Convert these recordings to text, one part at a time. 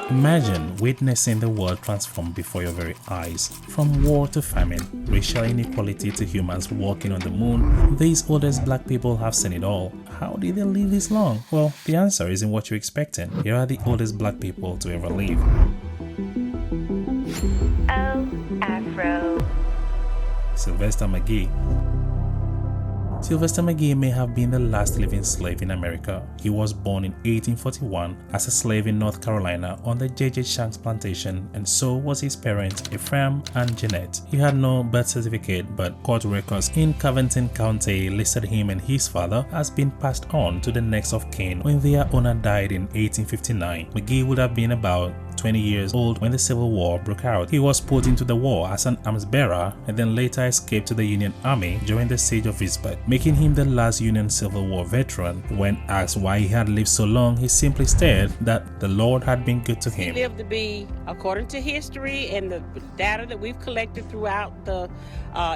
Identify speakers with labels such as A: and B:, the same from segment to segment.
A: Imagine witnessing the world transform before your very eyes. From war to famine, racial inequality to humans walking on the moon, these oldest black people have seen it all. How did they live this long? Well, the answer isn't what you're expecting. Here are the oldest black people to ever live.
B: Oh, Afro.
A: Sylvester Magee. Sylvester Magee may have been the last living slave in America. He was born in 1841 as a slave in North Carolina on the J.J. Shanks plantation, and so was his parents Ephraim and Jeanette. He had no birth certificate, but court records in Covington County listed him and his father as being passed on to the next of kin when their owner died in 1859. Magee would have been about 20 years old when the Civil War broke out. He was put into the war as an arms bearer and then later escaped to the Union Army during the siege of Vicksburg, making him the last Union Civil War veteran. When asked why he had lived so long, he simply stated that the Lord had been good to him.
C: He lived to be, according to history and the data that we've collected throughout the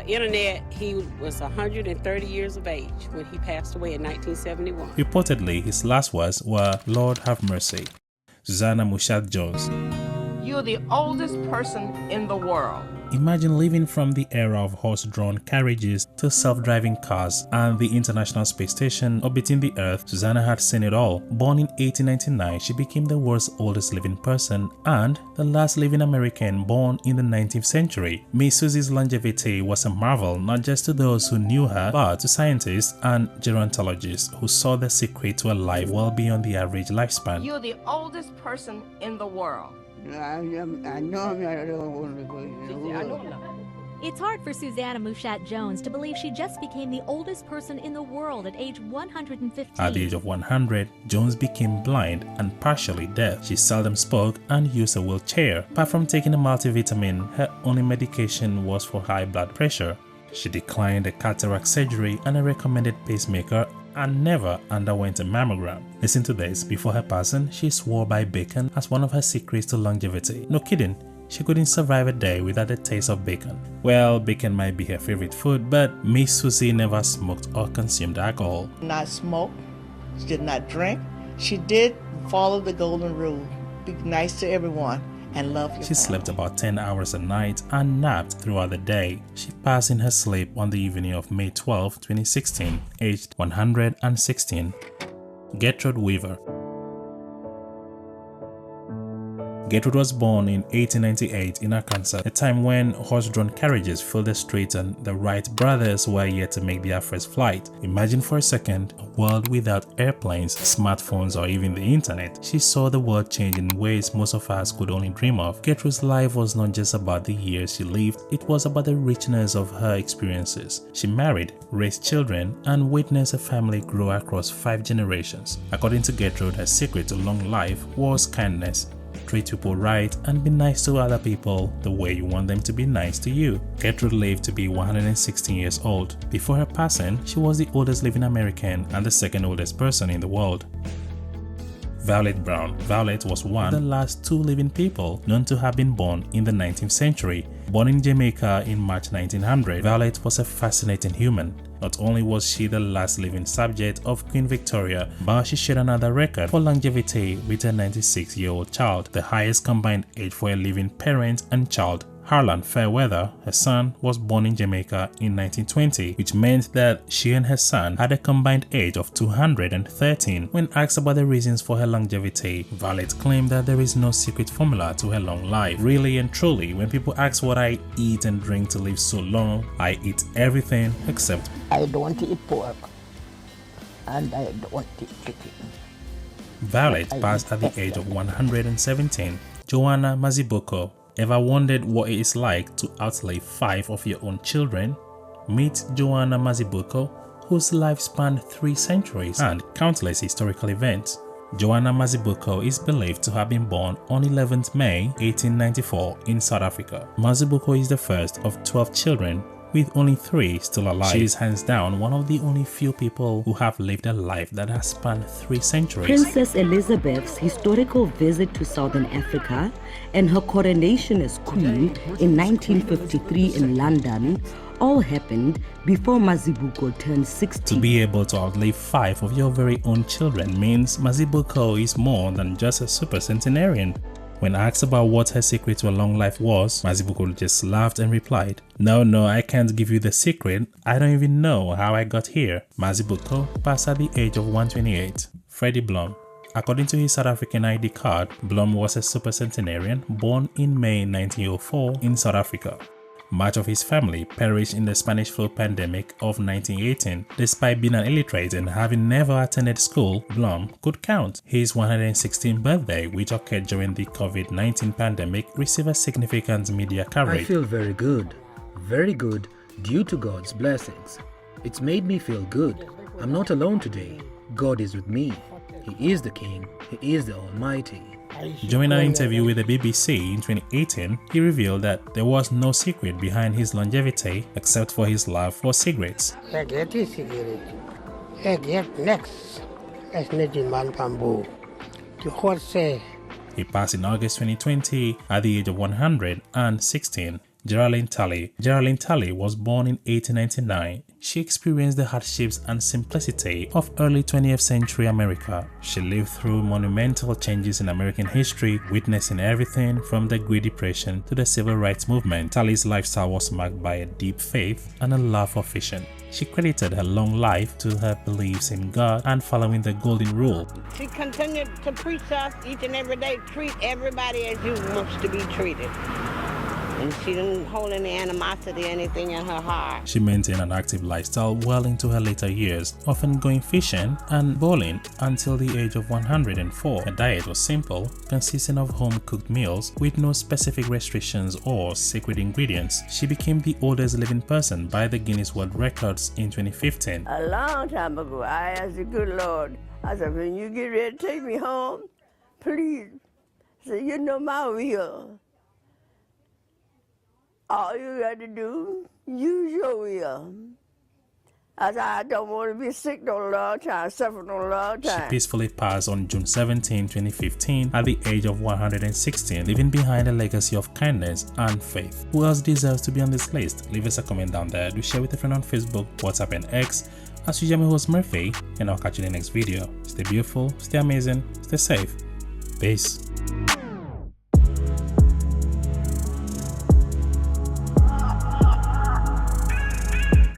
C: internet, he was 130 years of age when he passed away in 1971.
A: Reportedly, his last words were, "Lord have mercy." Susannah Mushatt Jones.
D: You're the oldest person in the world.
A: Imagine living from the era of horse-drawn carriages to self-driving cars and the International Space Station orbiting the Earth. Susannah had seen it all. Born in 1899, she became the world's oldest living person and the last living American born in the 19th century. Miss Susie's longevity was a marvel not just to those who knew her, but to scientists and gerontologists who saw the secret to a life well beyond the average lifespan.
D: You're the oldest person in the world.
E: It's hard for Susannah Mushatt Jones to believe she just became the oldest person in the world at age 115.
A: At the age of 100, Jones became blind and partially deaf. She seldom spoke and used a wheelchair. Apart from taking a multivitamin, her only medication was for high blood pressure. She declined a cataract surgery and a recommended pacemaker and never underwent a mammogram. Listen to this, before her passing, she swore by bacon as one of her secrets to longevity. No kidding, she couldn't survive a day without the taste of bacon. Well, bacon might be her favorite food, but Miss Susie never smoked or consumed alcohol.
F: Not smoke, she did not drink. She did follow the golden rule, be nice to everyone and love your
A: She
F: family.
A: slept about 10 hours a night and napped throughout the day. She passed in her sleep on the evening of May 12, 2016, aged 116. Gertrude Weaver. Gertrude was born in 1898 in Arkansas, a time when horse-drawn carriages filled the streets and the Wright brothers were yet to make their first flight. Imagine for a second a world without airplanes, smartphones, or even the internet. She saw the world change in ways most of us could only dream of. Gertrude's life was not just about the years she lived, it was about the richness of her experiences. She married, raised children, and witnessed a family grow across 5 generations. According to Gertrude, her secret to long life was kindness. Treat people right and be nice to other people the way you want them to be nice to you. Gertrude lived to be 116 years old. Before her passing, she was the oldest living American and the second oldest person in the world. Violet Brown. Violet was one of the last 2 living people known to have been born in the 19th century. Born in Jamaica in March 1900, Violet was a fascinating human. Not only was she the last living subject of Queen Victoria, but she shared another record for longevity with her 96-year-old child, the highest combined age for a living parent and child. Harlan Fairweather, her son, was born in Jamaica in 1920, which meant that she and her son had a combined age of 213. When asked about the reasons for her longevity, Violet claimed that there is no secret formula to her long life. Really and truly, when people ask what I eat and drink to live so long, I eat everything except
G: I don't eat pork and I don't eat chicken.
A: Violet passed at the age of 117. Joanna Mazibuko. Ever wondered what it is like to outlive 5 of your own children? Meet Joanna Mazibuko, whose life spanned 3 centuries and countless historical events. Joanna Mazibuko is believed to have been born on 11th May 1894 in South Africa. Mazibuko is the first of 12 children, with only 3 still alive. She is hands down one of the only few people who have lived a life that has spanned 3 centuries.
H: Princess Elizabeth's historical visit to Southern Africa and her coronation as queen in 1953 in London all happened before Mazibuko turned 60.
A: To be able to outlive 5 of your very own children means Mazibuko is more than just a super centenarian. When asked about what her secret to a long life was, Mazibuko just laughed and replied, No, I can't give you the secret. I don't even know how I got here. Mazibuko passed at the age of 128. Fredie Blom. According to his South African ID card, Blom was a supercentenarian born in May 1904 in South Africa. Much of his family perished in the Spanish flu pandemic of 1918. Despite being an illiterate and having never attended school, Blom could count. His 116th birthday, which occurred during the COVID-19 pandemic, received a significant media coverage.
I: I feel very good due to God's blessings. It's made me feel good. I'm not alone today. God is with me. He is the King. He is the Almighty.
A: During an interview with the BBC in 2018, he revealed that there was no secret behind his longevity except for his love for cigarettes.
J: I get next.
A: He passed in August 2020 at the age of 116. Jeralean Talley was born in 1899. She experienced the hardships and simplicity of early 20th century America. She lived through monumental changes in American history, witnessing everything from the Great Depression to the Civil Rights Movement. Talley's lifestyle was marked by a deep faith and a love for fishing. She credited her long life to her beliefs in God and following the Golden Rule.
J: She continued to preach us each and every day, treat everybody as you want to be treated. And she didn't hold any animosity or anything in her heart.
A: She maintained an active lifestyle well into her later years, often going fishing and bowling until the age of 104. Her diet was simple, consisting of home-cooked meals with no specific restrictions or secret ingredients. She became the oldest living person by the Guinness World Records in 2015.
K: A long time ago, I asked the good Lord, I said, when you get ready to take me home, please, say, you know my will. All you got to do, use your will. I said, I don't want to be sick no long time, suffer no long time.
A: She peacefully passed on June 17, 2015 at the age of 116, leaving behind a legacy of kindness and faith. Who else deserves to be on this list? Leave us a comment down there. Do share with a friend on Facebook, WhatsApp and X. As usual, I'm your host Murphy, and I'll catch you in the next video. Stay beautiful, stay amazing, stay safe. Peace.